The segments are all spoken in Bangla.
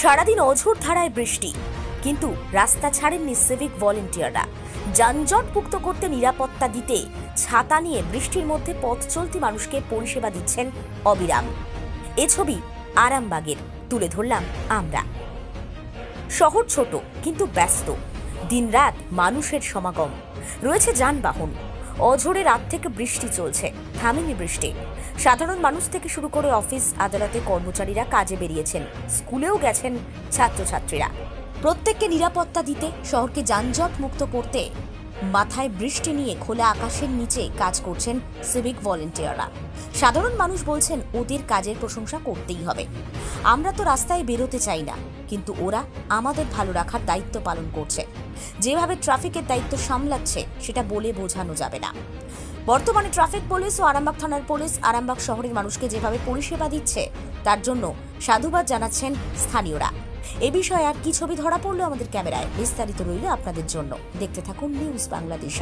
সারাদিন অঝোর ধারায় বৃষ্টি, কিন্তু রাস্তা ছাড়েননি সিভিক ভলেন্টিয়াররা। যানজট মুক্ত করতে, নিরাপত্তা দিতে ছাতা নিয়ে বৃষ্টির মধ্যে পথ চলতি মানুষকে পরিষেবা দিচ্ছেন অবিরাম। এ ছবি আরামবাগের, তুলে ধরলাম আমরা। শহর ছোট কিন্তু ব্যস্ত, দিনরাত মানুষের সমাগম, রয়েছে যানবাহন। অঝোরে রাত থেকে বৃষ্টি চলছে, থামেনি বৃষ্টি। সাধারণ মানুষ থেকে শুরু করে অফিস আদালতে কর্মচারীরা কাজে বেরিয়েছেন, স্কুলেও গেছেন ছাত্রছাত্রীরা। প্রত্যেককে নিরাপত্তা দিতে, শহরকে যানজট মুক্ত করতে মাথায় বৃষ্টি নিয়ে খোলা আকাশের নিচে কাজ করছেন সিভিক ভলেন্টিয়াররা। সাধারণ মানুষ বলছেন ওদের কাজের প্রশংসা করতেই হবে। আমরা তো রাস্তায় বেরোতে চাই না, কিন্তু ওরা আমাদের ভালো রাখার দায়িত্ব পালন করছে। যেভাবে ট্রাফিকের দায়িত্ব সামলাচ্ছে সেটা বলে বোঝানো যাবে না। বর্তমানে ট্রাফিক পুলিশ ও আরামবাগ থানার পুলিশ আরামবাগ শহরের মানুষকে যেভাবে পরিষেবা দিচ্ছে তার জন্য সাধুবাদ জানাচ্ছেন স্থানীয়রা। এ বিষয়ে আর কি ছবি ধরা পড়লো আমাদের ক্যামেরায়, বিস্তারিত রইল আপনাদের জন্য। দেখতে থাকুন নিউজ বাংলাদেশ।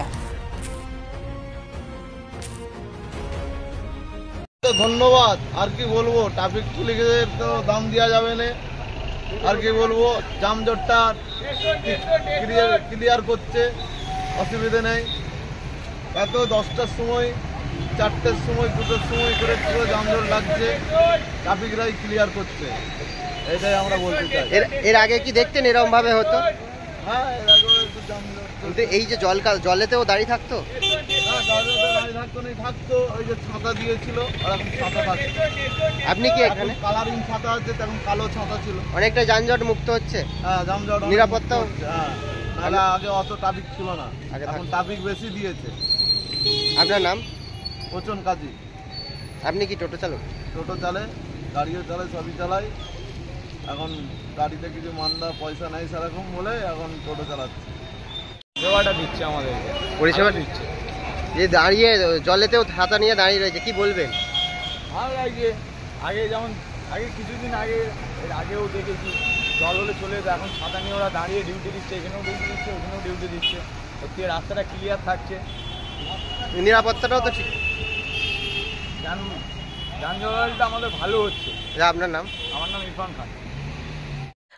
ধন্যবাদ। আর কি বলবো, ট্রাফিক পুলিশের তো দাম দেওয়া যাবে না। আর কি বলবো, যানজটটা ক্লিয়ার করছে, অসুবিধা নেই। এত 10টার সময়, 4টের সময়, 2টোর সময় করে পুরো যানজট লাগছে, ট্রাফিকরাই ক্লিয়ার করছে, এটাই আমরা বলতে চাই। এর আগে কি দেখতেন এরকম ভাবে হতো? হ্যাঁ, এর আগেও একটু যানজট। কিন্তু এই যে জলেতেও দাঁড়িয়ে থাকতো? হ্যাঁ, দাঁড়িয়ে থাকতো না, থাকতো। ওই যে ছাতা দিয়েছিল, আর এখন ছাতা থাকছে। আপনি কি এখানে? কালারিং ছাতা আছে, তখন কালো ছাতা ছিল। অনেকটা যানজট মুক্ত হচ্ছে। হ্যাঁ, যানজট নিরাপত্তাও। হ্যাঁ, নাহলে আগে অত ট্রাফিক ছিল না, এখন ট্রাফিক বেশি দিয়েছে। আপনার নাম? প্রচুর কাজী। আপনি কি টোটো চালক? টোটো চালে, গাড়িও চালাই, সবই চালাই। এখন গাড়িতে কিছু মান্দা পয়সা নেই সেরকম বলে এখন টোটো চালাচ্ছে। সেবাটা দিচ্ছে আমাদেরকে, পরিষেবা দিচ্ছে। যে দাঁড়িয়ে জলেতেও ছাতা নিয়ে দাঁড়িয়ে রয়েছে, কি বলবেন? ভালো লাগছে। আগে যেমন কিছুদিন আগেও দেখেছি জল হলে চলে যেত, এখন ছাতা নিয়ে ওরা দাঁড়িয়ে ডিউটি দিচ্ছে, এখানেও ডিউটি দিচ্ছে, ওখানেও ডিউটি দিচ্ছে। সত্যি রাস্তাটা ক্লিয়ার থাকছে, নিরাপত্তাটাও তো ঠিক। যানজটটা আমাদের ভালো হচ্ছে। আপনার নাম? আমার নাম ইরফান খান।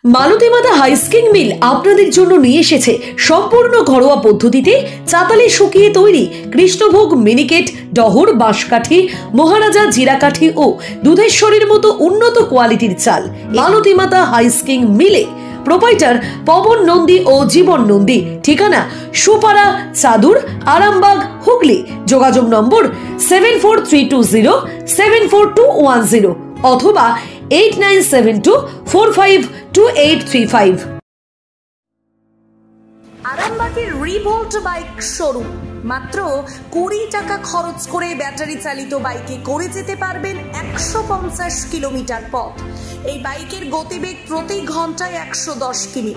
মালতীমাতা হাইস্কিং মিল আপনাদের জন্য নিয়ে এসেছে সম্পূর্ণ ঘরোয়া পদ্ধতিতে চাতালে শুকিয়ে তৈরি কৃষ্ণভোগ মিনিকেট, ডহর, বাঁশকাঠি, মহারাজা জিরাকাঠি ও দুধেশ্বরীর মতো উন্নত কোয়ালিটির চাল। মালতীমাতা হাইস্কিং মিলে প্রোপাইটার পবন নন্দী ও জীবন নন্দী। ঠিকানা সুপারা চাদুর, আরামবাগ, হুগলি। যোগাযোগ নম্বর 7432074210 অথবা 8972452835। আরামবাগের রিভোল্ট বাইক শোরুম। মাত্র 20 টাকা খরচ করে ব্যাটারি চালিত বাইকে করে যেতে পারবেন 150 কিলোমিটার পথ। এই বাইকের গতিবেগ প্রতি ঘন্টায় 110 কিমি।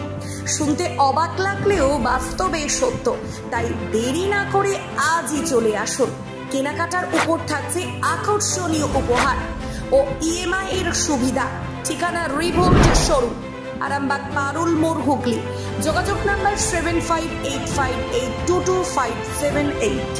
শুনতে অবাক লাগলেও বাস্তবে সত্য, তাই দেরি না করে আজই চলে আসুন। কেনাকাটার উপর থাকছে আকর্ষণীয় উপহার ও ইএমআই এর সুবিধা। ঠিকানা রিভোল্ট শোরুম, আরামবাগ পারুল মোড়, হুগলি। যোগাযোগ নাম্বার 7585822578।